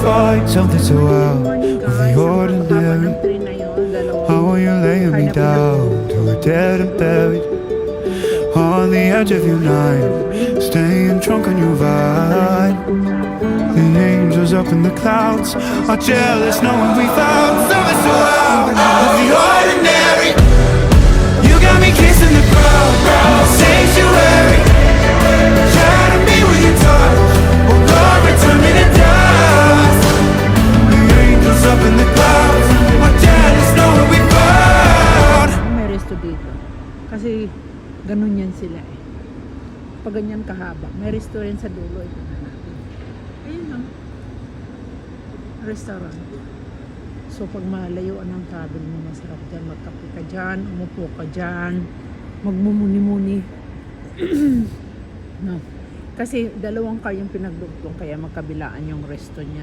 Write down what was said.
find something so out of the ordinary. How are you laying me down to a dead and buried on the edge of your night, staying drunk on your vine. The angels up in the clouds are jealous knowing we found something so out of the ordinary. You got me kissing the ground, sanctuary. Shadow me with your touch, oh Lord, return me to dust. The angels up in the clouds are jealous knowing we found. May resto dito. Kasi ganun yan sila eh. Pag ganyan kahaba, may restaurant sa dulo. Ito na natin. Ayun lang. Restaurant. So pag malayuan ng travel mo, masarap dyan. Magkape ka dyan, umupo ka dyan, magmumuni-muni. No. Kasi dalawang car yung pinagdugtong, kaya magkabilaan yung resto niyan.